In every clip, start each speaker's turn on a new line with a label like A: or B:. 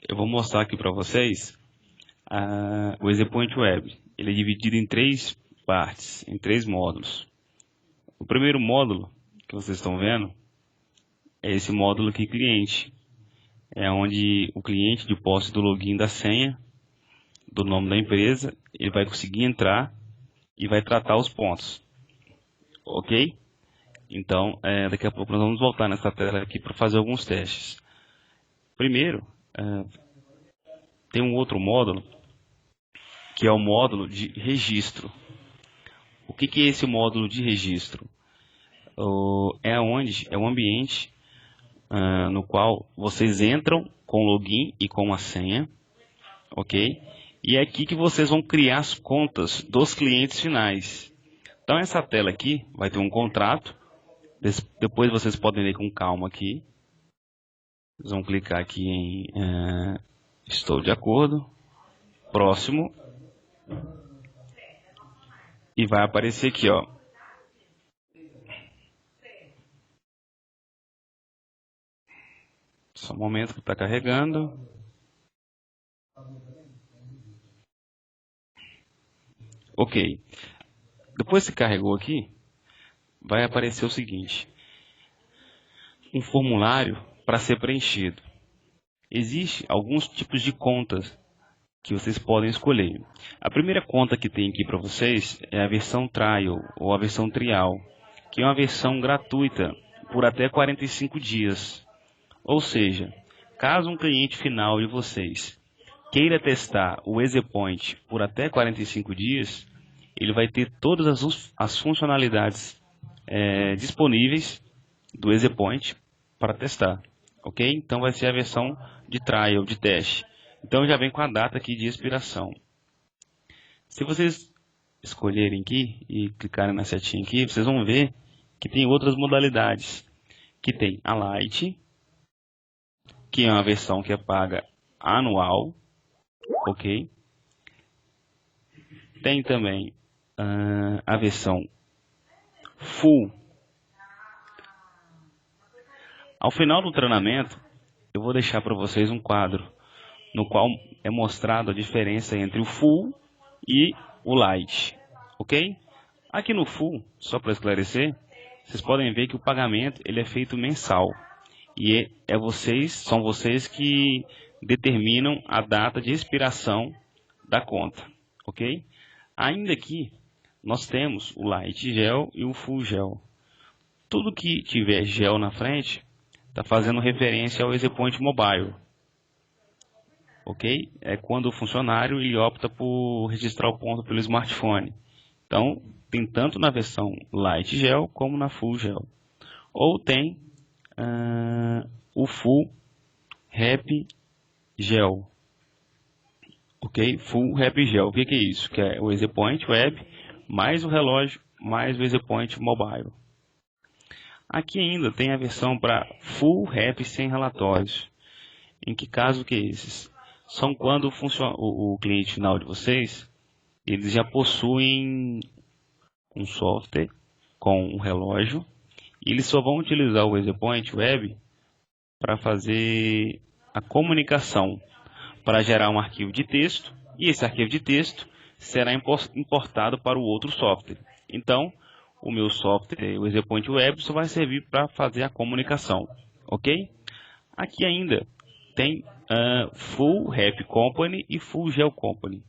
A: eu vou mostrar aqui para vocês o EasyPoint Web. Ele é dividido em três partes, em três módulos. O primeiro módulo que vocês estão vendo é esse módulo aqui, cliente. É onde o cliente, de posse do login da senha, do nome da empresa, ele vai conseguir entrar e vai tratar os pontos. Ok? Então, daqui a pouco nós vamos voltar nessa tela aqui para fazer alguns testes. Primeiro, tem um outro módulo, que é o módulo de registro. O que é esse módulo de registro? É um ambiente no qual vocês entram com login e com a senha, ok? E é aqui que vocês vão criar as contas dos clientes finais. Então essa tela aqui vai ter um contrato. Depois vocês podem ler com calma aqui. Vocês vão clicar aqui em estou de acordo, próximo, e vai aparecer aqui, ó. Só um momento que está carregando. Ok. Depois que carregou aqui, vai aparecer o seguinte: um formulário para ser preenchido. Existem alguns tipos de contas que vocês podem escolher. A primeira conta que tem aqui para vocês é a versão Trial ou a versão Trial, que é uma versão gratuita por até 45 dias. Ou seja, caso um cliente final de vocês queira testar o EasyPoint por até 45 dias, ele vai ter todas as funcionalidades disponíveis do EasyPoint para testar. Ok? Então vai ser a versão de trial, de teste. Então já vem com a data aqui de expiração. Se vocês escolherem aqui e clicarem na setinha aqui, vocês vão ver que tem outras modalidades. Que tem a Lite, que é uma versão que é paga anual, ok? Tem também a versão Full. Ao final do treinamento, eu vou deixar para vocês um quadro no qual é mostrado a diferença entre o Full e o Lite, ok? Aqui no Full, só para esclarecer, vocês podem ver que o pagamento ele é feito mensal e são vocês que determinam a data de expiração da conta, ok? Ainda aqui nós temos o Lite Gel e o Full Gel. Tudo que tiver gel na frente está fazendo referência ao EasyPoint Mobile, ok? É quando o funcionário ele opta por registrar o ponto pelo smartphone. Então tem tanto na versão Lite Gel como na Full Gel. Ou tem o Full Happy Gel, ok? Full Happy Gel, o que é isso? Que é o EasyPoint Web mais o relógio mais o EasyPoint Mobile. Aqui ainda tem a versão para Full Happy sem relatórios. Em que caso que é esses? São quando o cliente final de vocês eles já possuem um software com um relógio e eles só vão utilizar o EasyPoint Web para fazer a comunicação, para gerar um arquivo de texto, e esse arquivo de texto será importado para o outro software. Então, o meu software, o EasyPoint Web, só vai servir para fazer a comunicação, ok? Aqui ainda tem Full Happy Company e Full Gel Company.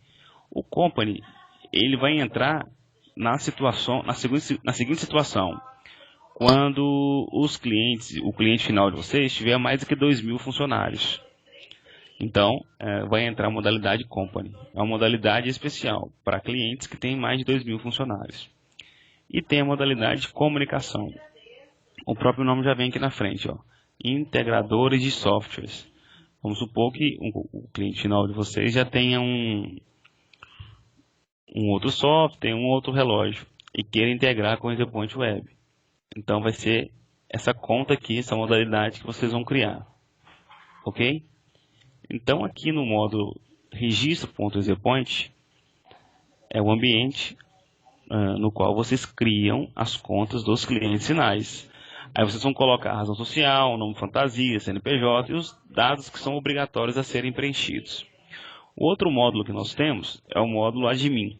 A: O Company ele vai entrar na seguinte situação: quando o cliente final de vocês tiver mais do que 2.000 funcionários. Então, vai entrar a modalidade Company. É uma modalidade especial para clientes que têm mais de 2.000 funcionários. E tem a modalidade de comunicação. O próprio nome já vem aqui na frente, ó. Integradores de softwares. Vamos supor que o cliente final de vocês já tenha um outro software, um outro relógio e queira integrar com o EasyPoint Web. Então vai ser essa conta aqui, essa modalidade que vocês vão criar, ok? Então aqui no módulo registro.easypoint é o ambiente no qual vocês criam as contas dos clientes finais. Aí vocês vão colocar a razão social, nome fantasia, CNPJ e os dados que são obrigatórios a serem preenchidos. O outro módulo que nós temos é o módulo admin.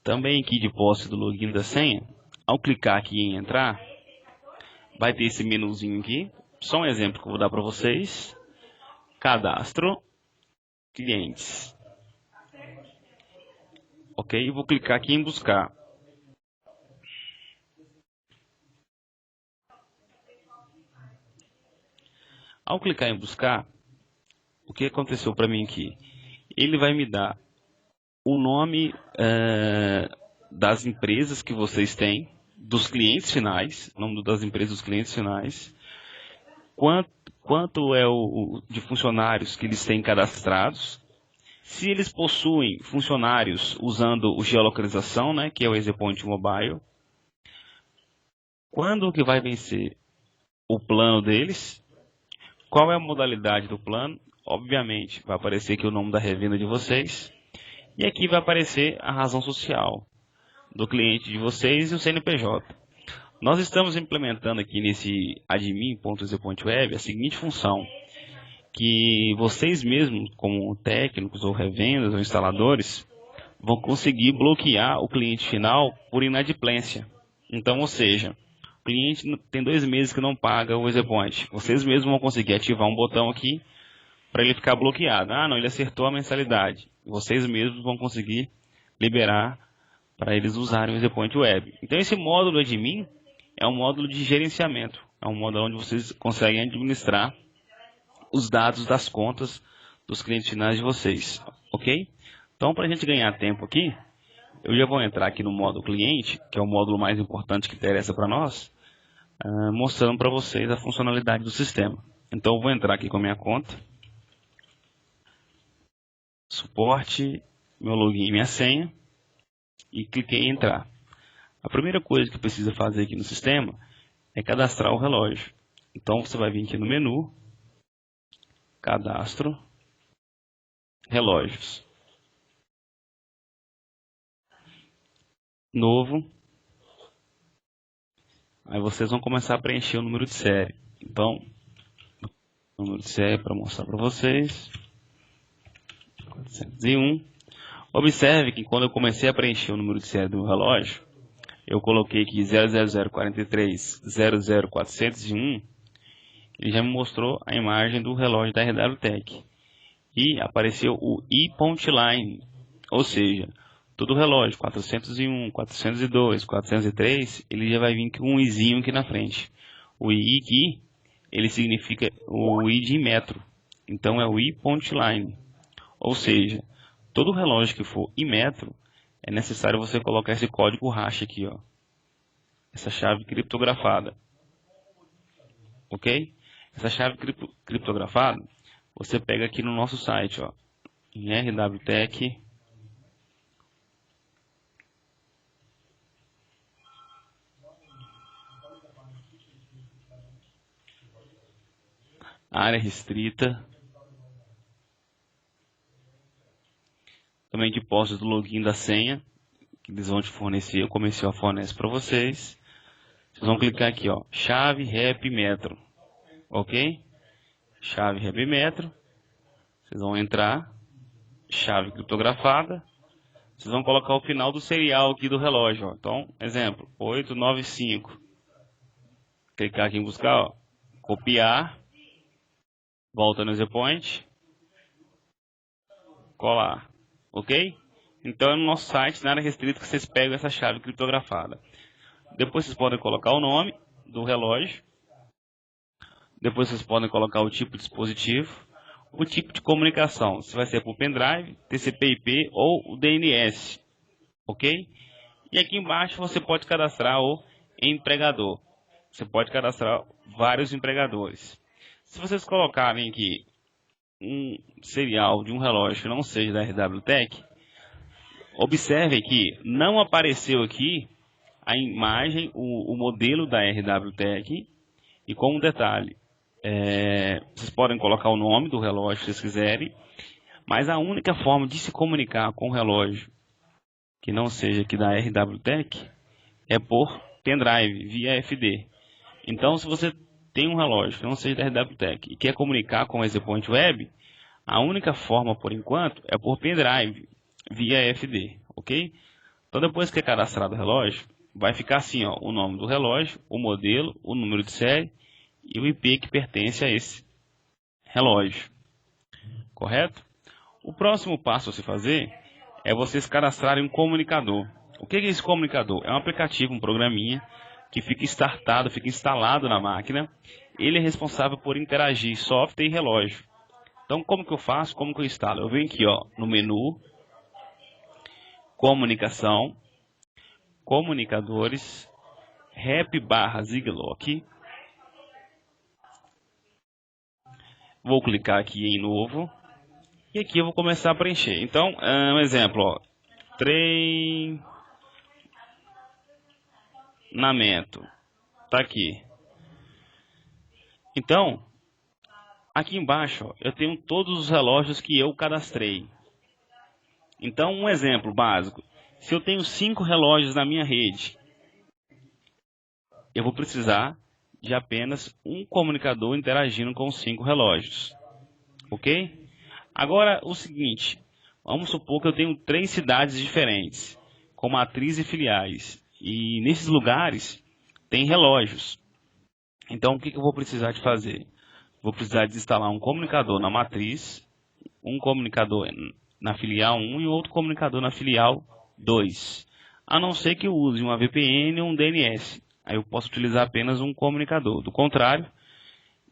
A: Também aqui de posse do login da senha, ao clicar aqui em entrar, vai ter esse menuzinho aqui. Só um exemplo que eu vou dar para vocês. Cadastro, clientes. Ok, vou clicar aqui em buscar. Ao clicar em buscar, o que aconteceu para mim aqui? Ele vai me dar o nome das empresas que vocês têm, dos clientes finais, nome das empresas dos clientes finais, quanto é o de funcionários que eles têm cadastrados, se eles possuem funcionários usando o geolocalização, né, que é o EasyPoint Mobile, quando que vai vencer o plano deles, qual é a modalidade do plano, obviamente vai aparecer aqui o nome da revenda de vocês, e aqui vai aparecer a razão social do cliente de vocês e o CNPJ. Nós estamos implementando aqui nesse admin.easypointweb a seguinte função, que vocês mesmos, como técnicos ou revendas ou instaladores, vão conseguir bloquear o cliente final por inadimplência. Então, ou seja, o cliente tem 2 meses que não paga o EasyPoint. Vocês mesmos vão conseguir ativar um botão aqui para ele ficar bloqueado. Ah, não, ele acertou a mensalidade. Vocês mesmos vão conseguir liberar para eles usarem o EasyPoint Web. Então, esse módulo admin é um módulo de gerenciamento. É um módulo onde vocês conseguem administrar os dados das contas dos clientes finais de vocês. Ok? Então, para a gente ganhar tempo aqui, eu já vou entrar aqui no módulo cliente, que é o módulo mais importante que interessa para nós, mostrando para vocês a funcionalidade do sistema. Então, eu vou entrar aqui com a minha conta. Suporte, meu login e minha senha. E cliquei em entrar. A primeira coisa que precisa fazer aqui no sistema é cadastrar o relógio. Então, você vai vir aqui no menu, cadastro, relógios. Novo. Aí vocês vão começar a preencher o número de série. Então, o número de série para mostrar para vocês. 401. Observe que quando eu comecei a preencher o número de série do relógio, eu coloquei aqui 00043 00401, ele já me mostrou a imagem do relógio da RWTech. E apareceu o i.line, ou seja, todo relógio 401, 402, 403, ele já vai vir com um izinho aqui na frente. O i aqui, ele significa o i de metro, então é o i.line, ou seja, todo relógio que for em metro, é necessário você colocar esse código hash aqui, ó. Essa chave criptografada. Ok? Essa chave criptografada, você pega aqui no nosso site, ó, em RWTech. Área restrita. Também de posse do login da senha, que eles vão te fornecer, o comercial fornece para vocês. Vocês vão clicar aqui, ó, chave rep metro, ok? Chave rep metro. Vocês vão entrar, chave criptografada. Vocês vão colocar o final do serial aqui do relógio, ó. Então, exemplo, 895. Clicar aqui em buscar, ó, copiar, volta no EasyPoint, colar. Ok? Então é no nosso site, na área restrita, que vocês pegam essa chave criptografada. Depois vocês podem colocar o nome do relógio. Depois vocês podem colocar o tipo de dispositivo. O tipo de comunicação, se vai ser por pendrive, TCP/IP ou o DNS. Ok? E aqui embaixo você pode cadastrar o empregador. Você pode cadastrar vários empregadores. Se vocês colocarem aqui um serial de um relógio que não seja da RWTech, observem que não apareceu aqui a imagem, o modelo da RWTech, e como detalhe, vocês podem colocar o nome do relógio se vocês quiserem, mas a única forma de se comunicar com o relógio que não seja aqui da RWTech é por pendrive, via FD. Então, se você tem um relógio que não seja da RWTech e quer comunicar com o EasyPoint Web, a única forma, por enquanto, é por pendrive, via FD, ok? Então, depois que é cadastrado o relógio, vai ficar assim, ó, o nome do relógio, o modelo, o número de série e o IP que pertence a esse relógio, correto? O próximo passo a se fazer é vocês cadastrarem um comunicador. O que é esse comunicador? É um aplicativo, um programinha, que fica startado, fica instalado na máquina. Ele é responsável por interagir software e relógio. Então, como que eu faço? Como que eu instalo? Eu venho aqui, ó, no menu, comunicação, comunicadores, rep/ziglock. Vou clicar aqui em novo. E aqui eu vou começar a preencher. Então, um exemplo, ó, treinamento. Tá aqui. Então, aqui embaixo, ó, eu tenho todos os relógios que eu cadastrei. Então, um exemplo básico. Se eu tenho 5 relógios na minha rede, eu vou precisar de apenas um comunicador interagindo com os 5 relógios. Ok? Agora, o seguinte. Vamos supor que eu tenho 3 cidades diferentes, com matriz e filiais. E nesses lugares, tem relógios. Então, o que eu vou precisar de fazer? Vou precisar de instalar um comunicador na matriz, um comunicador na filial 1 e outro comunicador na filial 2. A não ser que eu use uma VPN ou um DNS. Aí eu posso utilizar apenas um comunicador. Do contrário,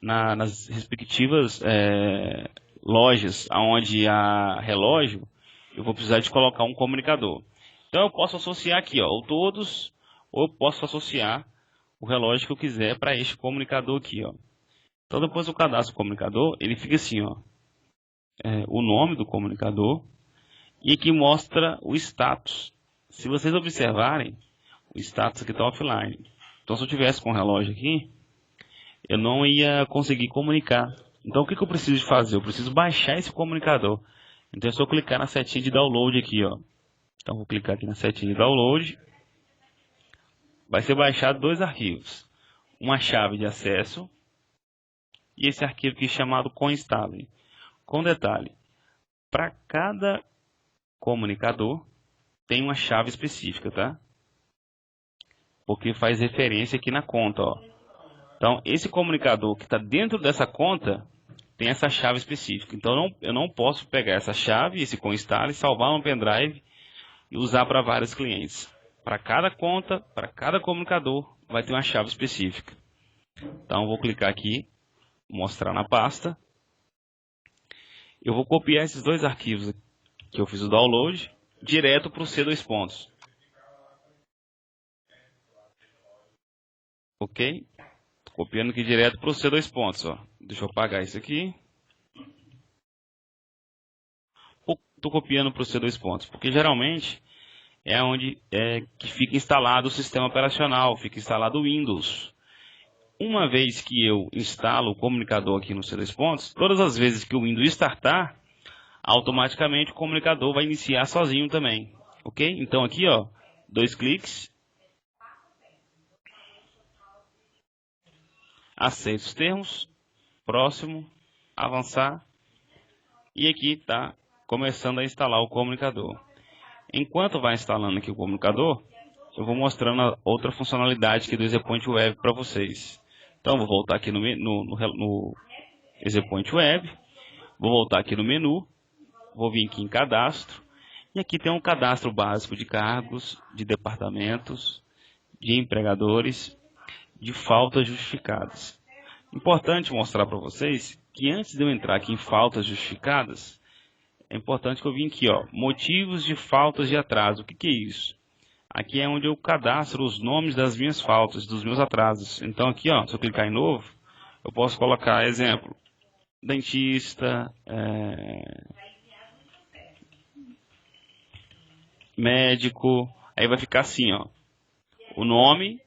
A: nas respectivas lojas onde há relógio, eu vou precisar de colocar um comunicador. Então eu posso associar aqui, ó, ou todos, ou eu posso associar o relógio que eu quiser para este comunicador aqui, ó. Então depois eu cadastro o comunicador, ele fica assim, ó, o nome do comunicador e aqui mostra o status. Se vocês observarem, o status aqui está offline. Então se eu tivesse com o relógio aqui, eu não ia conseguir comunicar. Então o que eu preciso de fazer? Eu preciso baixar esse comunicador. Então é só clicar na setinha de download aqui, ó. Então vou clicar aqui na setinha de download. Vai ser baixado 2 arquivos. Uma chave de acesso e esse arquivo aqui chamado coinstable. Com detalhe, para cada comunicador tem uma chave específica, tá? Porque faz referência aqui na conta, ó. Então, esse comunicador que está dentro dessa conta tem essa chave específica. Então, eu não posso pegar essa chave, esse coinstall, salvar no pendrive e usar para vários clientes. Para cada conta, para cada comunicador, vai ter uma chave específica. Então, eu vou clicar aqui, mostrar na pasta. Eu vou copiar esses 2 arquivos que eu fiz o download direto para o C2 pontos. Ok? Tô copiando aqui direto para o C2 pontos. Ó. Deixa eu apagar isso aqui. Estou copiando para o C2 pontos, porque geralmente é onde que fica instalado o sistema operacional, fica instalado o Windows. Uma vez que eu instalo o comunicador aqui no C2 pontos, todas as vezes que o Windows startar, automaticamente o comunicador vai iniciar sozinho também. Ok? Então aqui, ó, 2 cliques. Aceito os termos. Próximo. Avançar. E aqui está começando a instalar o comunicador. Enquanto vai instalando aqui o comunicador, eu vou mostrando a outra funcionalidade aqui do EasyPoint Web para vocês. Então, vou voltar aqui no EasyPoint Web. Vou voltar aqui no menu. Vou vir aqui em cadastro. E aqui tem um cadastro básico de cargos, de departamentos, de empregadores, de faltas justificadas. Importante mostrar para vocês que antes de eu entrar aqui em faltas justificadas, é importante que eu vim aqui, ó, motivos de faltas de atraso. O que é isso? Aqui é onde eu cadastro os nomes das minhas faltas, dos meus atrasos. Então aqui, ó, se eu clicar em novo, eu posso colocar, exemplo, dentista, médico, aí vai ficar assim, ó, o nome.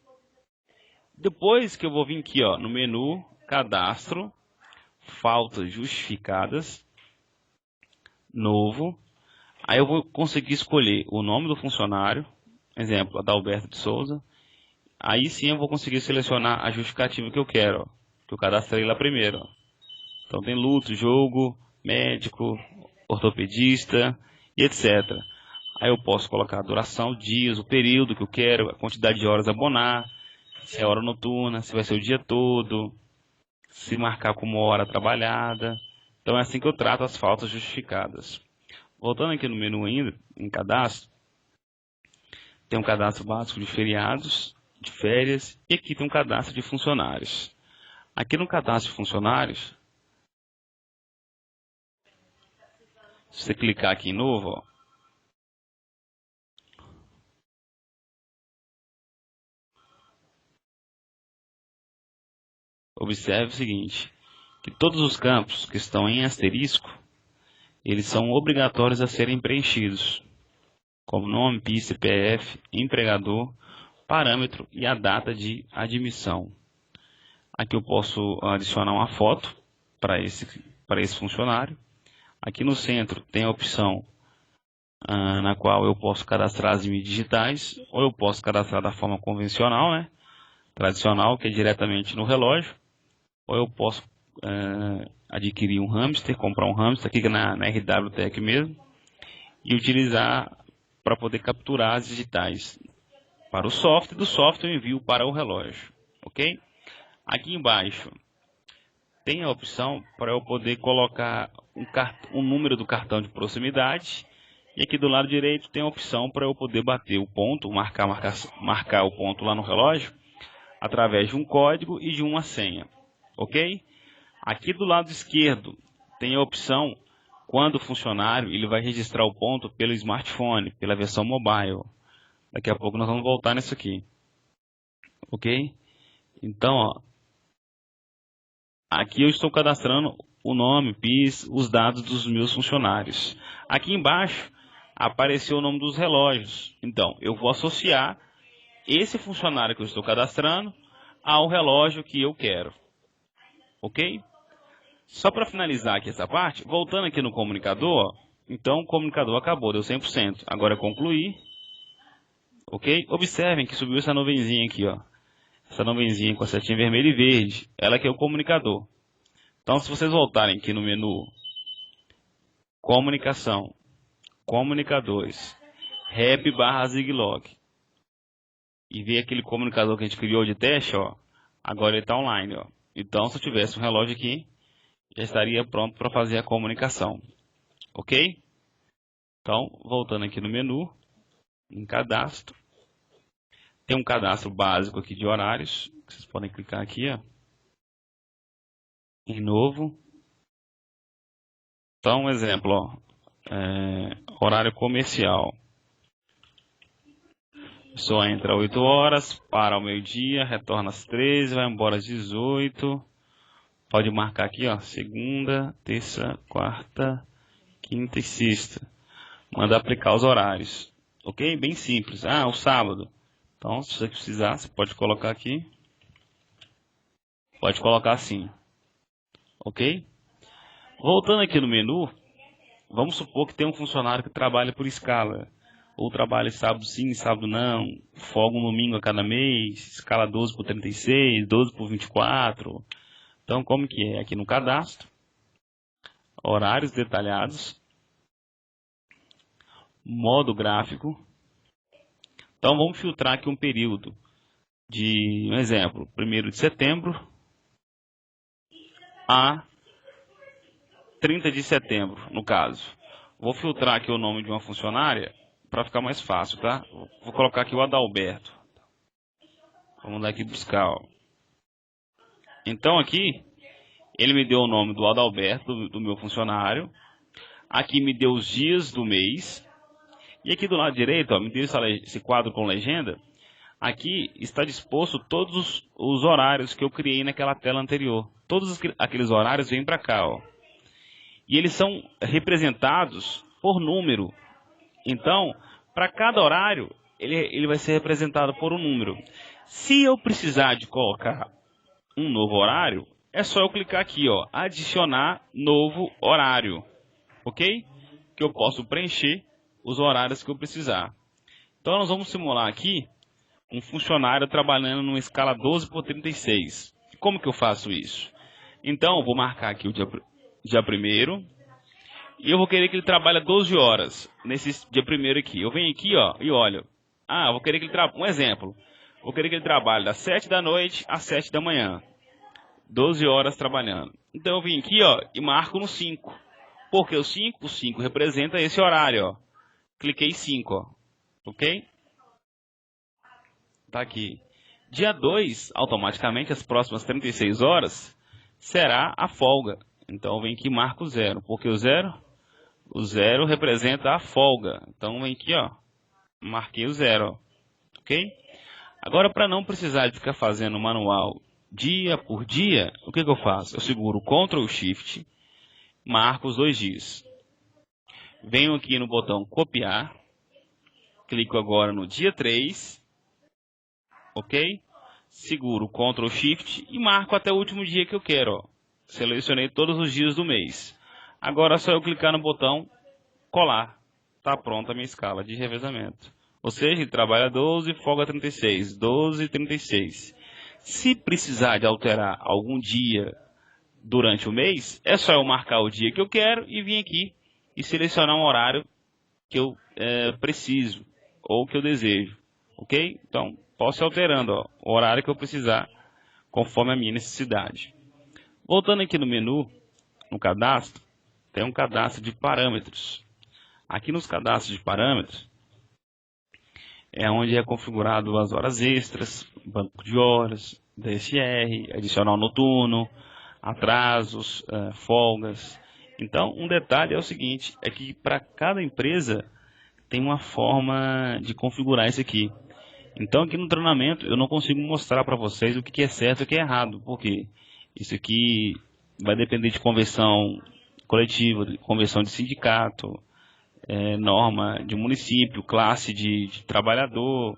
A: Depois que eu vou vir aqui, ó, no menu, cadastro, faltas justificadas, novo. Aí eu vou conseguir escolher o nome do funcionário, exemplo, Adalberto de Souza. Aí sim eu vou conseguir selecionar a justificativa que eu quero, ó, que eu cadastrei lá primeiro. Ó. Então tem luto, jogo, médico, ortopedista e etc. Aí eu posso colocar a duração, dias, o período que eu quero, a quantidade de horas a abonar, se é hora noturna, se vai ser o dia todo, se marcar como hora trabalhada. Então é assim que eu trato as faltas justificadas. Voltando aqui no menu ainda, em cadastro, tem um cadastro básico de feriados, de férias, e aqui tem um cadastro de funcionários. Aqui no cadastro de funcionários, se você clicar aqui em novo, ó, observe o seguinte, que todos os campos que estão em asterisco, eles são obrigatórios a serem preenchidos, como nome, PIS, CPF, empregador, parâmetro e a data de admissão. Aqui eu posso adicionar uma foto para esse funcionário. Aqui no centro tem a opção na qual eu posso cadastrar as mídias digitais, ou eu posso cadastrar da forma convencional, né? Tradicional, que é diretamente no relógio, ou eu posso adquirir um hamster, comprar um hamster aqui na RW Tech mesmo, e utilizar para poder capturar as digitais para o software, do software eu envio para o relógio, ok? Aqui embaixo tem a opção para eu poder colocar um número do cartão de proximidade, e aqui do lado direito tem a opção para eu poder bater o ponto, marcar o ponto lá no relógio, através de um código e de uma senha, ok? Aqui do lado esquerdo tem a opção quando o funcionário ele vai registrar o ponto pelo smartphone, pela versão mobile. Daqui a pouco nós vamos voltar nisso aqui, ok? Então, ó, aqui eu estou cadastrando o nome, PIS, os dados dos meus funcionários. Aqui embaixo apareceu o nome dos relógios. Então, eu vou associar esse funcionário que eu estou cadastrando ao relógio que eu quero. Ok? Só para finalizar aqui essa parte, voltando aqui no comunicador, então o comunicador acabou, deu 100%. Agora é concluir. Ok? Observem que subiu essa nuvenzinha aqui, ó. Essa nuvenzinha com a setinha vermelha e verde. Ela que é o comunicador. Então, se vocês voltarem aqui no menu Comunicação, Comunicadores, Rep/Ziglog e ver aquele comunicador que a gente criou de teste, ó, agora ele está online, ó. Então, se eu tivesse um relógio aqui, já estaria pronto para fazer a comunicação, ok? Então, voltando aqui no menu, em cadastro, tem um cadastro básico aqui de horários, vocês podem clicar aqui, ó, em novo. Então, um exemplo, ó, horário comercial. A pessoa entra às 8 horas, para ao meio-dia, retorna às 13, vai embora às 18. Pode marcar aqui, ó, segunda, terça, quarta, quinta e sexta. Manda aplicar os horários. Ok? Bem simples. Ah, o sábado. Então, se você precisar, você pode colocar aqui. Pode colocar assim. Ok? Voltando aqui no menu, vamos supor que tem um funcionário que trabalha por escala. Ou trabalha sábado sim, sábado não. Folga um domingo a cada mês. Escala 12 por 36, 12 por 24. Então, como que é? Aqui no cadastro. Horários detalhados. Modo gráfico. Então, vamos filtrar aqui um período de, um exemplo, 1º de setembro a 30 de setembro, no caso. Vou filtrar aqui o nome de uma funcionária para ficar mais fácil, tá? Vou colocar aqui o Adalberto. Vamos dar aqui buscar, ó. Então, aqui, ele me deu o nome do Adalberto, do meu funcionário. Aqui me deu os dias do mês. E aqui do lado direito, ó, me deu esse quadro com legenda. Aqui está disposto todos os horários que eu criei naquela tela anterior. Todos aqueles horários vêm para cá, ó. E eles são representados por número. Então, para cada horário, ele vai ser representado por um número. Se eu precisar de colocar um novo horário, é só eu clicar aqui, ó, adicionar novo horário. Ok? Que eu posso preencher os horários que eu precisar. Então nós vamos simular aqui um funcionário trabalhando numa escala 12/36. Como que eu faço isso? Então eu vou marcar aqui o dia 1º e eu vou querer que ele trabalhe 12 horas nesse dia 1º aqui. Eu venho aqui, ó, e olho. Eu vou querer que ele trabalhe, um exemplo. Vou querer que ele trabalhe das 7 da noite às 7 da manhã. 12 horas trabalhando. Então eu vim aqui, ó, e marco no 5. Porque o 5 representa esse horário, ó. Cliquei 5, ó. Ok? Tá aqui. Dia 2, automaticamente, as próximas 36 horas, será a folga. Então eu venho aqui e marco 0. Porque o 0 representa a folga. Então vem aqui, ó. Marquei o 0, ó. Ok? Agora, para não precisar de ficar fazendo manual dia por dia, o que eu faço? Eu seguro o Ctrl Shift, marco os 2 dias. Venho aqui no botão copiar, clico agora no dia 3, ok? Seguro o Ctrl Shift e marco até o último dia que eu quero, ó. Selecionei todos os dias do mês. Agora é só eu clicar no botão colar. Está pronta a minha escala de revezamento. Ou seja, ele trabalha 12, folga 36, 12 e 36. Se precisar de alterar algum dia durante o mês, é só eu marcar o dia que eu quero e vir aqui e selecionar um horário que eu preciso ou que eu desejo. Ok? Então, posso ir alterando, ó, o horário que eu precisar conforme a minha necessidade. Voltando aqui no menu, no cadastro, tem um cadastro de parâmetros. Aqui nos cadastros de parâmetros, é onde é configurado as horas extras, banco de horas, DSR, adicional noturno, atrasos, folgas. Então, um detalhe é o seguinte, é que para cada empresa tem uma forma de configurar isso aqui. Então, aqui no treinamento, eu não consigo mostrar para vocês o que é certo e o que é errado, porque isso aqui vai depender de convenção coletiva, de convenção de sindicato, norma de município, classe de trabalhador.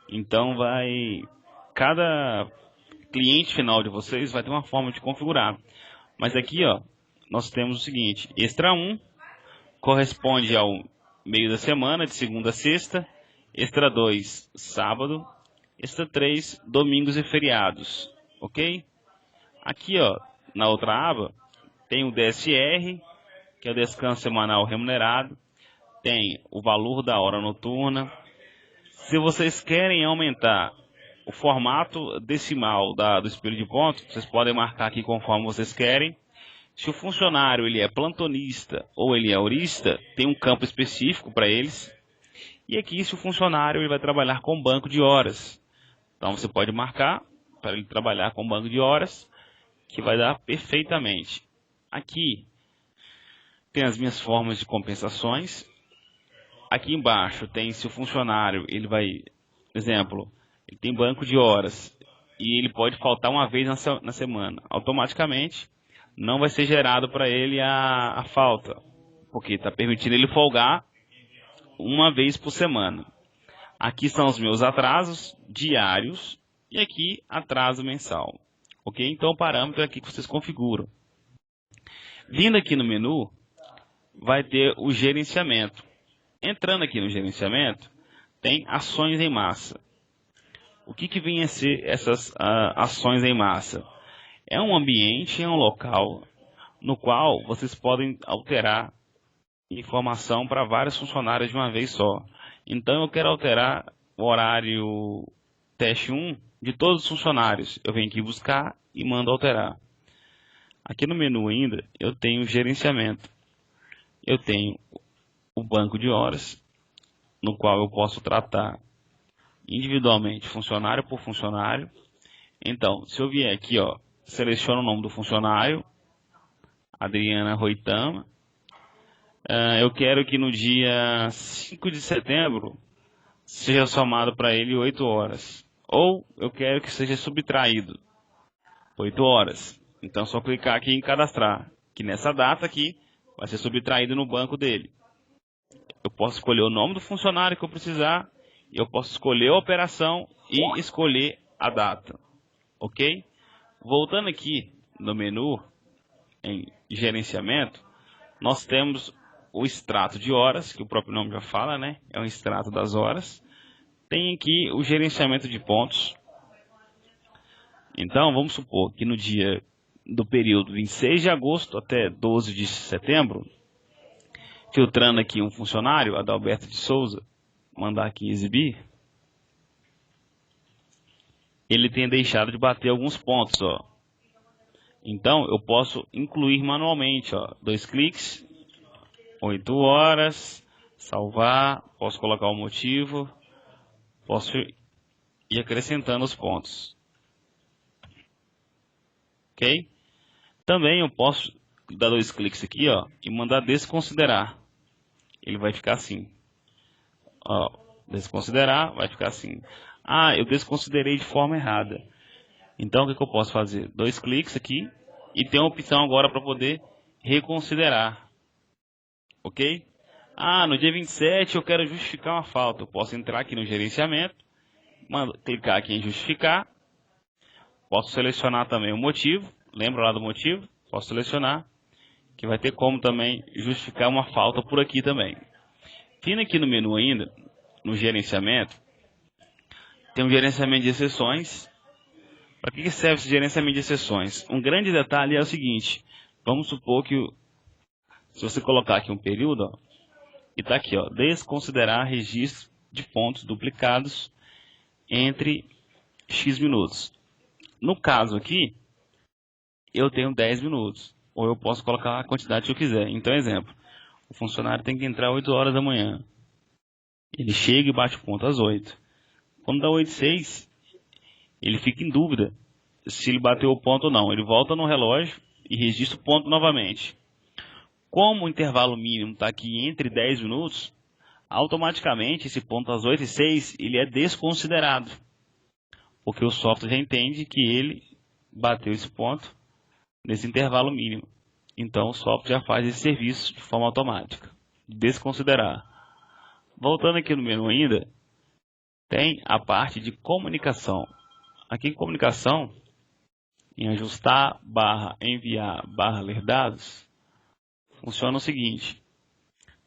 A: Então cada cliente final de vocês vai ter uma forma de configurar. Mas aqui, ó, nós temos o seguinte: extra 1 corresponde ao meio da semana, de segunda a sexta, extra 2 sábado, extra 3 domingos e feriados, ok? Aqui, ó, na outra aba tem o DSR, que é o descanso semanal remunerado, tem o valor da hora noturna. Se vocês querem aumentar o formato decimal do espelho de ponto, vocês podem marcar aqui conforme vocês querem. Se o funcionário ele é plantonista ou ele é horista, tem um campo específico para eles. E aqui, se o funcionário ele vai trabalhar com banco de horas, então você pode marcar para ele trabalhar com banco de horas, que vai dar perfeitamente. Aqui tem as minhas formas de compensações. Aqui embaixo tem se o funcionário, ele vai, exemplo, ele tem banco de horas e ele pode faltar uma vez na semana. Automaticamente não vai ser gerado para ele a falta, porque está permitindo ele folgar uma vez por semana. Aqui são os meus atrasos diários e aqui atraso mensal. Ok? Então o parâmetro é aqui que vocês configuram. Vindo aqui no menu, vai ter o gerenciamento. Entrando aqui no gerenciamento, tem ações em massa. O que vem a ser essas ações em massa? É um ambiente, é um local no qual vocês podem alterar informação para vários funcionários de uma vez só. Então eu quero alterar o horário teste 1 de todos os funcionários. Eu venho aqui buscar e mando alterar. Aqui no menu ainda eu tenho gerenciamento. Eu tenho o banco de horas, no qual eu posso tratar individualmente, funcionário por funcionário. Então, se eu vier aqui, ó, seleciono o nome do funcionário, Adriana Roitama. Eu quero que no dia 5 de setembro seja somado para ele 8 horas. Ou eu quero que seja subtraído 8 horas. Então, é só clicar aqui em cadastrar, que nessa data aqui vai ser subtraído no banco dele. Eu posso escolher o nome do funcionário que eu precisar, eu posso escolher a operação e escolher a data, ok? Voltando aqui no menu em gerenciamento, nós temos o extrato de horas, que o próprio nome já fala, né? É um extrato das horas. Tem aqui o gerenciamento de pontos. Então, vamos supor que no dia do período 26 de agosto até 12 de setembro, filtrando aqui um funcionário, Adalberto de Souza, mandar aqui exibir, ele tem deixado de bater alguns pontos, ó. Então, eu posso incluir manualmente, ó, 2 cliques, 8 horas, salvar, posso colocar o motivo, posso ir acrescentando os pontos. Ok? Também eu posso dar 2 cliques aqui, ó, e mandar desconsiderar. Ele vai ficar assim. Ó, desconsiderar, vai ficar assim. Ah, eu desconsiderei de forma errada. Então, o que eu posso fazer? 2 cliques aqui e tem a opção agora para poder reconsiderar. Ok? Ah, no dia 27 eu quero justificar uma falta. Eu posso entrar aqui no gerenciamento, clicar aqui em justificar. Posso selecionar também o motivo. Lembra lá do motivo? Posso selecionar. Que vai ter como também justificar uma falta por aqui também. Vindo aqui no menu ainda, no gerenciamento, tem um gerenciamento de exceções. Para que serve esse gerenciamento de exceções? Um grande detalhe é o seguinte. Vamos supor que se você colocar aqui um período, ó, e está aqui, ó, desconsiderar registro de pontos duplicados entre X minutos. No caso aqui, eu tenho 10 minutos. Ou eu posso colocar a quantidade que eu quiser. Então, exemplo. O funcionário tem que entrar às 8 horas da manhã. Ele chega e bate o ponto às 8. Quando dá 8h06, ele fica em dúvida se ele bateu o ponto ou não. Ele volta no relógio e registra o ponto novamente. Como o intervalo mínimo está aqui entre 10 minutos, automaticamente esse ponto às 8h06 ele é desconsiderado. Porque o software já entende que ele bateu esse ponto nesse intervalo mínimo. Então o software já faz esse serviço de forma automática. Desconsiderar. Voltando aqui no menu ainda, tem a parte de comunicação. Aqui em comunicação, em ajustar, enviar, ler dados, funciona o seguinte.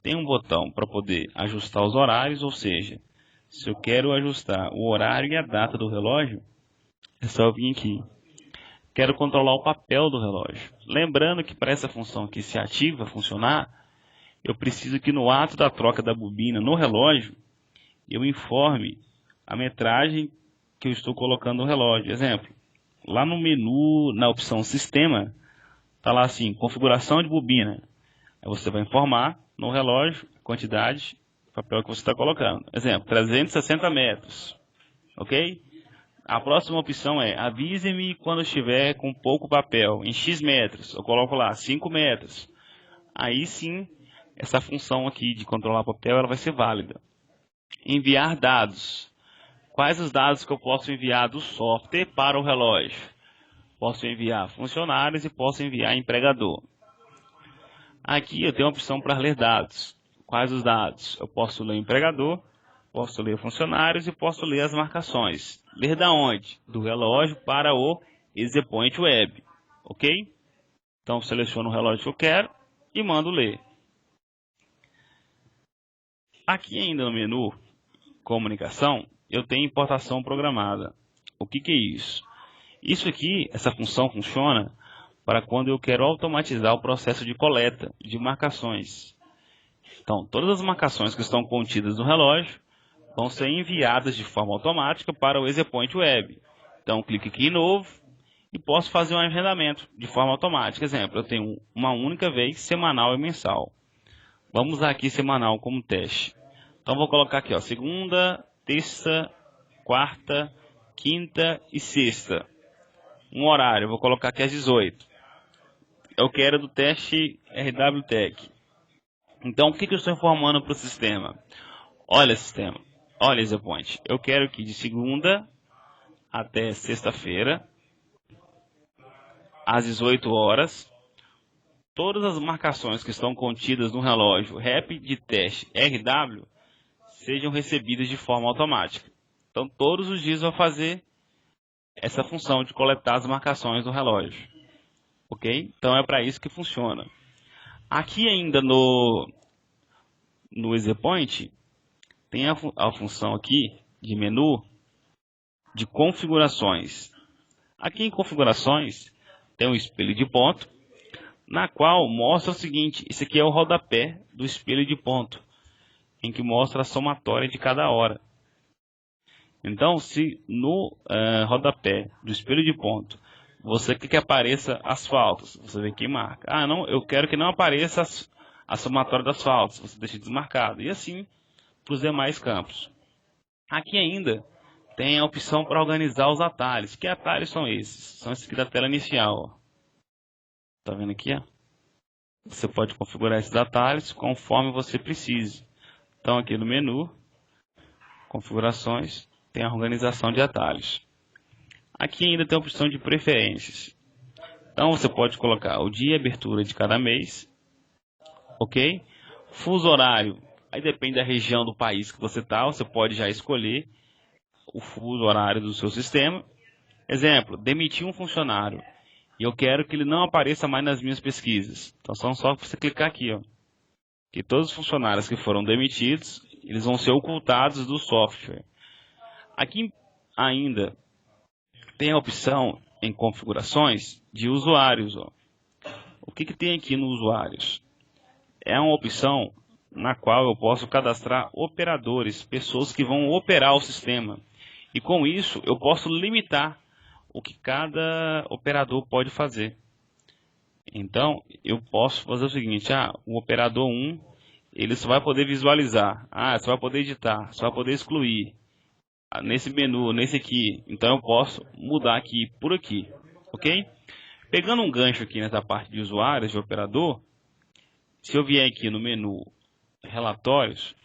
A: Tem um botão para poder ajustar os horários, ou seja, se eu quero ajustar o horário e a data do relógio, é só eu vir aqui. Quero controlar o papel do relógio. Lembrando que para essa função aqui se ativa, funcionar, eu preciso que no ato da troca da bobina no relógio, eu informe a metragem que eu estou colocando no relógio. Exemplo, lá no menu, na opção Sistema, está lá assim, configuração de bobina. Aí você vai informar no relógio a quantidade de papel que você está colocando. Exemplo, 360 metros. Ok? A próxima opção é, avise-me quando estiver com pouco papel, em X metros. Eu coloco lá, 5 metros. Aí sim, essa função aqui de controlar papel ela vai ser válida. Enviar dados. Quais os dados que eu posso enviar do software para o relógio? Posso enviar funcionários e posso enviar empregador. Aqui eu tenho a opção para ler dados. Quais os dados? Eu posso ler empregador, posso ler funcionários e posso ler as marcações. Ler da onde? Do relógio para o EasyPoint Web. Ok? Então seleciono o relógio que eu quero e mando ler. Aqui ainda no menu Comunicação, eu tenho importação programada. O que é isso? Isso aqui, essa função funciona para quando eu quero automatizar o processo de coleta de marcações. Então, todas as marcações que estão contidas no relógio vão ser enviadas de forma automática para o EasyPoint Web. Então, clique aqui em novo e posso fazer um agendamento de forma automática. Exemplo, eu tenho uma única vez, semanal e mensal. Vamos usar aqui semanal como teste. Então, vou colocar aqui, ó, segunda, terça, quarta, quinta e sexta. Um horário, vou colocar aqui às 18. Eu quero do teste RWTech. Então, o que eu estou informando para o sistema? Olha, sistema, olha, EasyPoint, eu quero que de segunda até sexta-feira, às 18 horas, todas as marcações que estão contidas no relógio REP de teste RW sejam recebidas de forma automática. Então, todos os dias eu vou fazer essa função de coletar as marcações do relógio. Ok? Então, é para isso que funciona. Aqui ainda no no EasyPoint, tem a função aqui de menu de configurações. Aqui em configurações tem um espelho de ponto, na qual mostra o seguinte: esse aqui é o rodapé do espelho de ponto, em que mostra a somatória de cada hora. Então, se no rodapé do espelho de ponto você quer que apareça as faltas, você vem aqui e marca. Ah, não, eu quero que não apareça a somatória das faltas, você deixa desmarcado. E assim para os demais campos. Aqui ainda tem a opção para organizar os atalhos. Que atalhos são esses? São esses aqui da tela inicial. Está vendo aqui? Ó? Você pode configurar esses atalhos conforme você precise. Então aqui no menu, configurações, tem a organização de atalhos. Aqui ainda tem a opção de preferências. Então você pode colocar o dia e abertura de cada mês. Ok? Fuso horário. Aí depende da região do país que você está. Você pode já escolher o fuso horário do seu sistema. Exemplo, demitir um funcionário. E eu quero que ele não apareça mais nas minhas pesquisas. Então só você clicar aqui, ó, que todos os funcionários que foram demitidos, eles vão ser ocultados do software. Aqui ainda tem a opção em configurações de usuários. Ó. O que tem aqui no usuários? É uma opção na qual eu posso cadastrar operadores, pessoas que vão operar o sistema. E com isso eu posso limitar o que cada operador pode fazer. Então eu posso fazer o seguinte: o operador 1 ele só vai poder visualizar, só vai poder editar, só vai poder excluir. Nesse menu, nesse aqui, então eu posso mudar aqui por aqui, ok? Pegando um gancho aqui nessa parte de usuários, de operador, se eu vier aqui no menu relatórios,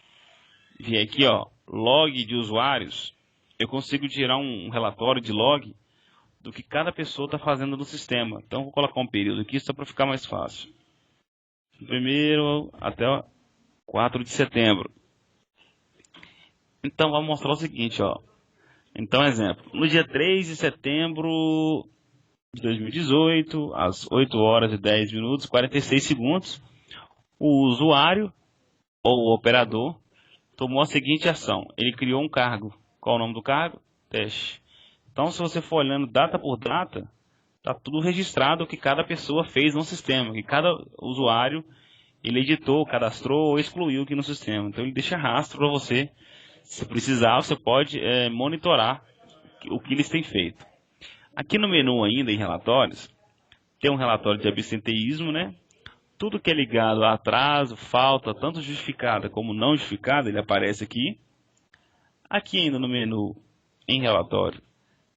A: vier aqui, ó, log de usuários, eu consigo tirar um relatório de log do que cada pessoa está fazendo no sistema. Então vou colocar um período aqui só para ficar mais fácil. Primeiro até 4 de setembro. Então vamos mostrar o seguinte, ó. Então, exemplo, no dia 3 de setembro de 2018, às 8 horas e 10 minutos, 46 segundos, o usuário ou o operador tomou a seguinte ação. Ele criou um cargo. Qual o nome do cargo? Teste. Então, se você for olhando data por data, está tudo registrado o que cada pessoa fez no sistema, que cada usuário ele editou, cadastrou ou excluiu aqui no sistema. Então, ele deixa rastro para você. Se precisar, você pode monitorar o que eles têm feito. Aqui no menu ainda, em relatórios, tem um relatório de absenteísmo, né? Tudo que é ligado a atraso, falta, tanto justificada como não justificada, ele aparece aqui. Aqui ainda no menu, em relatório,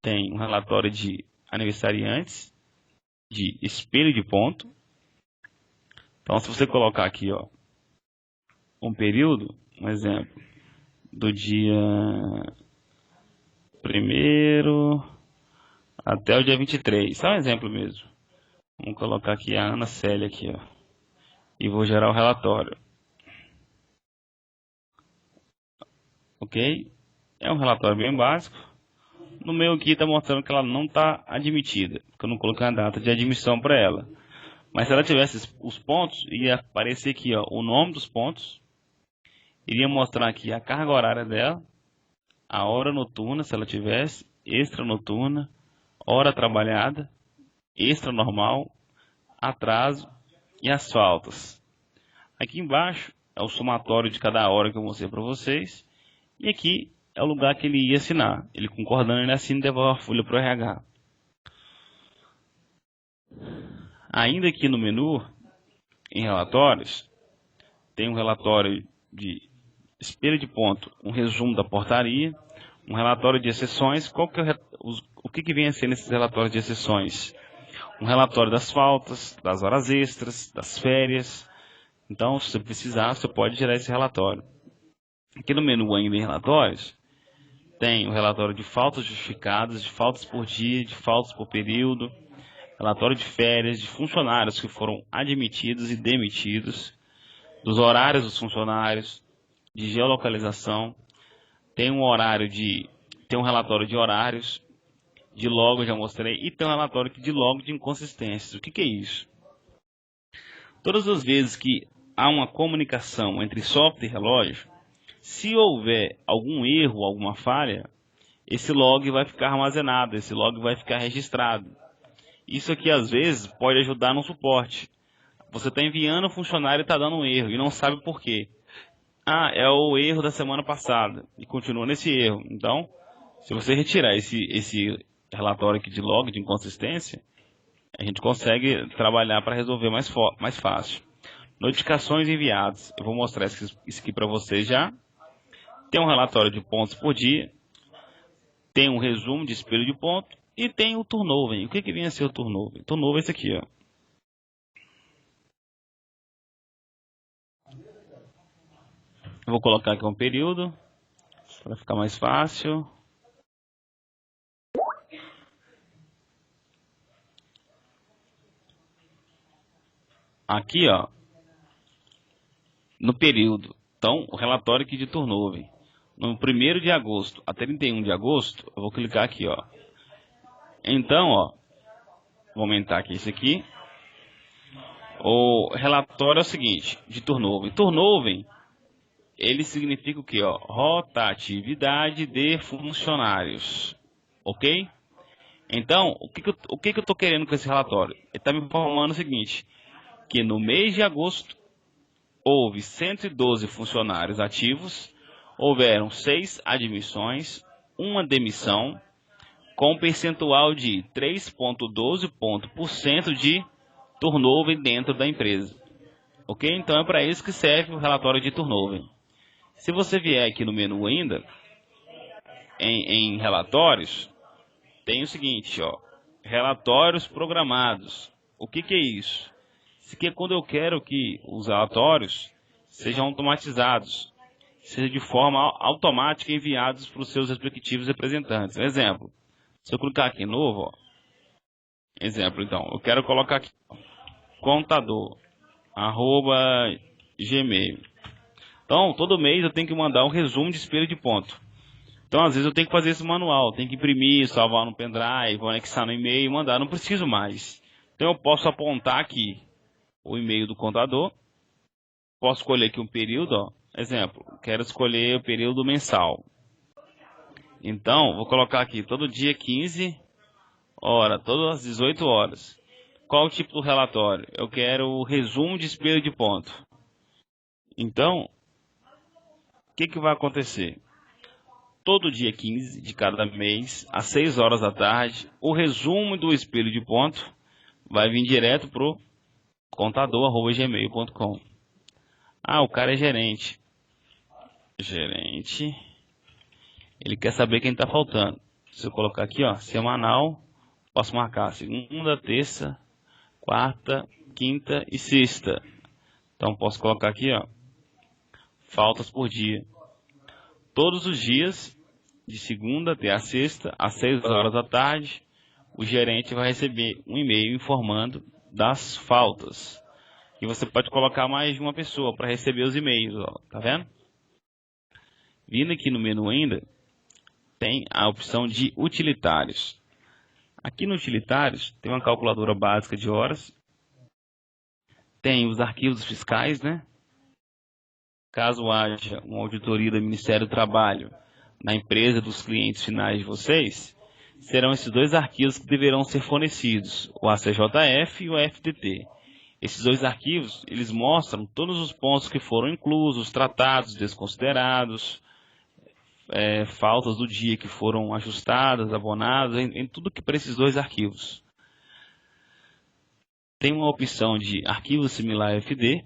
A: tem um relatório de aniversariantes, de espelho de ponto. Então, se você colocar aqui, ó, um período, um exemplo, do dia 1º até o dia 23, só um exemplo mesmo. Vamos colocar aqui a Ana Célia aqui, ó, e vou gerar o relatório. Ok? É um relatório bem básico. No meu aqui está mostrando que ela não está admitida, porque eu não coloquei a data de admissão para ela. Mas se ela tivesse os pontos, ia aparecer aqui, ó, o nome dos pontos. Iria mostrar aqui a carga horária dela, a hora noturna, se ela tivesse, extra noturna, hora trabalhada, extra normal, atraso e as faltas. Aqui embaixo é o somatório de cada hora que eu mostrei para vocês. E aqui é o lugar que ele ia assinar. Ele concordando, ele assina e devolve a folha para o RH. Ainda aqui no menu, em relatórios, tem um relatório de espelho de ponto, um resumo da portaria, um relatório de exceções. O que vem a ser nesses relatórios de exceções? Um relatório das faltas, das horas extras, das férias. Então, se você precisar, você pode gerar esse relatório. Aqui no menu ainda em relatórios, tem o relatório de faltas justificadas, de faltas por dia, de faltas por período, relatório de férias, de funcionários que foram admitidos e demitidos, dos horários dos funcionários, de geolocalização, tem um relatório de horários, de log, eu já mostrei, e tem um relatório aqui de log de inconsistências. O que é isso? Todas as vezes que há uma comunicação entre software e relógio, se houver algum erro, alguma falha, esse log vai ficar armazenado, esse log vai ficar registrado. Isso aqui às vezes pode ajudar no suporte. Você está enviando o funcionário e está dando um erro e não sabe por quê. Ah, é o erro da semana passada e continua nesse erro. Então, se você retirar esse relatório aqui de log de inconsistência, a gente consegue trabalhar para resolver mais fácil. Notificações enviadas. Eu vou mostrar isso aqui para vocês já. Tem um relatório de pontos por dia. Tem um resumo de espelho de ponto. E tem o turnover. O que vem a ser o turnover? O turnover é esse aqui, ó. Eu vou colocar aqui um período para ficar mais fácil. Aqui, ó, no período. Então, o relatório aqui de turnover. No 1º de agosto a 31 de agosto, eu vou clicar aqui, ó. Então, ó, vou aumentar aqui esse aqui. O relatório é o seguinte, de turnover. Turnover, ele significa o que, ó? Rotatividade de funcionários, ok? Então, o que eu estou querendo com esse relatório? Ele está me informando o seguinte, que no mês de agosto houve 112 funcionários ativos, houveram 6 admissões, 1 demissão, com um percentual de 3,12% de turnover dentro da empresa. Ok? Então é para isso que serve o relatório de turnover. Se você vier aqui no menu ainda, em relatórios, tem o seguinte, ó, relatórios programados. O que é isso? Isso aqui é quando eu quero que os relatórios sejam automatizados, sejam de forma automática enviados para os seus respectivos representantes. Exemplo, se eu clicar aqui em novo, ó, exemplo, então, eu quero colocar aqui, ó, contador, @gmail. Então, todo mês eu tenho que mandar um resumo de espelho de ponto. Então, às vezes eu tenho que fazer isso manual, tenho que imprimir, salvar no pendrive, anexar no e-mail e mandar, não preciso mais. Então, eu posso apontar aqui o e-mail do contador, posso escolher aqui um período, ó. Exemplo, quero escolher o período mensal. Então, vou colocar aqui todo dia 15 horas, todas as 18 horas. Qual o tipo do relatório? Eu quero o resumo de espelho de ponto. Então, o que vai acontecer? Todo dia 15 de cada mês, às 6 horas da tarde, o resumo do espelho de ponto vai vir direto para o contador@gmail.com. Ah, o cara é gerente. Gerente. Ele quer saber quem está faltando. Se eu colocar aqui, ó, semanal, posso marcar segunda, terça, quarta, quinta e sexta. Então posso colocar aqui, ó, faltas por dia. Todos os dias, de segunda até a sexta, às 6 horas da tarde, o gerente vai receber um e-mail informando das faltas. E você pode colocar mais de uma pessoa para receber os e-mails, ó, tá vendo? Vindo aqui no menu ainda, tem a opção de utilitários. Aqui no utilitários, tem uma calculadora básica de horas. Tem os arquivos fiscais, né? Caso haja uma auditoria do Ministério do Trabalho na empresa dos clientes finais de vocês, serão esses 2 arquivos que deverão ser fornecidos, o ACJF e o FTT. Esses 2 arquivos, eles mostram todos os pontos que foram inclusos, tratados, desconsiderados, faltas do dia que foram ajustadas, abonadas, em tudo que para esses 2 arquivos. Tem uma opção de arquivo similar FD,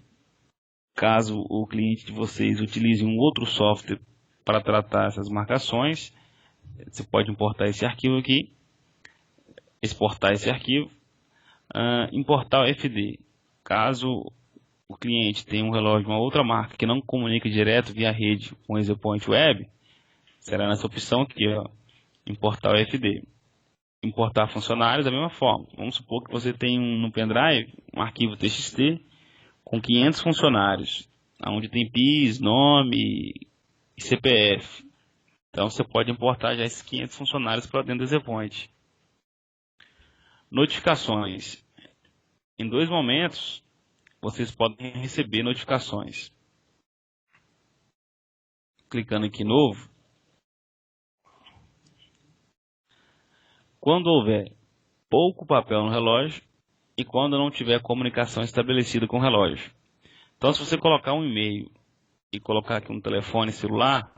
A: caso o cliente de vocês utilize um outro software para tratar essas marcações, você pode importar esse arquivo aqui, exportar esse arquivo, importar o FD. Caso o cliente tenha um relógio de uma outra marca que não comunica direto via rede com o EasyPoint Web, será nessa opção aqui, ó, importar o FD. Importar funcionários da mesma forma. Vamos supor que você tem no pendrive um arquivo TXT com 500 funcionários, onde tem PIS, nome e CPF. Então você pode importar já esses 500 funcionários para dentro do EasyPoint. Notificações. Em 2 momentos, vocês podem receber notificações. Clicando aqui em novo. Quando houver pouco papel no relógio e quando não tiver comunicação estabelecida com o relógio. Então, se você colocar um e-mail e colocar aqui um telefone celular,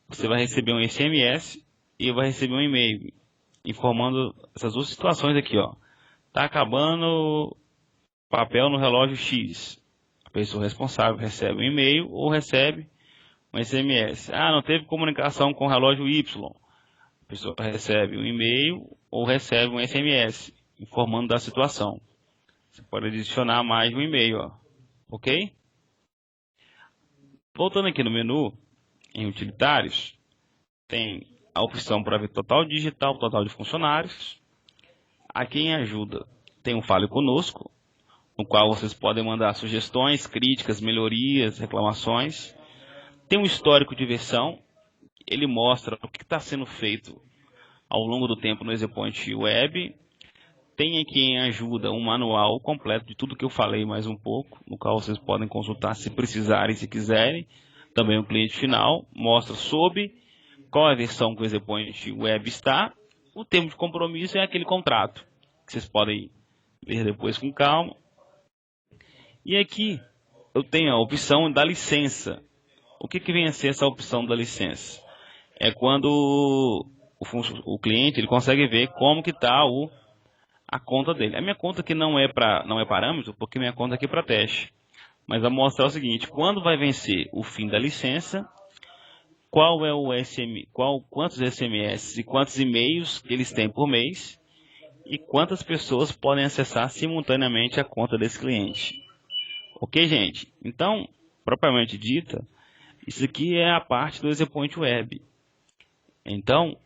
A: você vai receber um SMS e vai receber um e-mail informando essas duas situações aqui, ó. Tá acabando papel no relógio X. A pessoa responsável recebe um e-mail ou recebe um SMS. Ah, não teve comunicação com o relógio Y. A pessoa recebe um e-mail ou recebe um SMS informando da situação. Você pode adicionar mais um e-mail, ó. Ok? Voltando aqui no menu, em utilitários, tem a opção para ver total digital, total de funcionários. Aqui em ajuda tem um Fale Conosco, no qual vocês podem mandar sugestões, críticas, melhorias, reclamações. Tem um histórico de versão, ele mostra o que está sendo feito ao longo do tempo no EasyPoint Web. Tem aqui em ajuda um manual completo de tudo que eu falei mais um pouco, no qual vocês podem consultar se precisarem, se quiserem. Também o cliente final mostra sobre qual é a versão que o EasyPoint Web está. O termo de compromisso é aquele contrato, que vocês podem ver depois com calma. E aqui eu tenho a opção da licença. O que vem a ser essa opção da licença? É quando o cliente ele consegue ver como que está a conta dele. A minha conta aqui não é parâmetro, porque minha conta aqui é para teste. Mas vai mostrar o seguinte: quando vai vencer o fim da licença, qual é o quantos SMS e quantos e-mails eles têm por mês e quantas pessoas podem acessar simultaneamente a conta desse cliente. Ok, gente? Então, propriamente dita, isso aqui é a parte do EasyPoint Web. Então,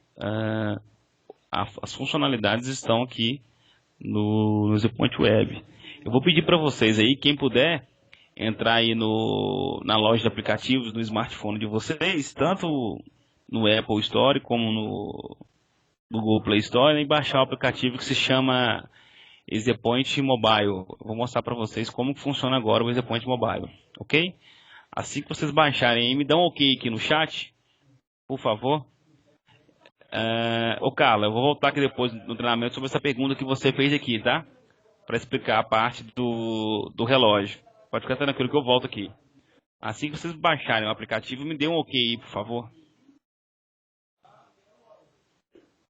A: as funcionalidades estão aqui no EasyPoint Web. Eu vou pedir para vocês aí, quem puder, entrar aí na loja de aplicativos no smartphone de vocês, tanto no Apple Store como no Google Play Store, e baixar o aplicativo que se chama EasyPoint Mobile. Eu vou mostrar para vocês como funciona agora o EasyPoint Mobile, ok? Assim que vocês baixarem aí, me dão um ok aqui no chat, por favor. Ô Carla, eu vou voltar aqui depois no treinamento sobre essa pergunta que você fez aqui, tá? Para explicar a parte do relógio. Pode ficar tranquilo que eu volto aqui. Assim que vocês baixarem o aplicativo, me dê um ok aí, por favor.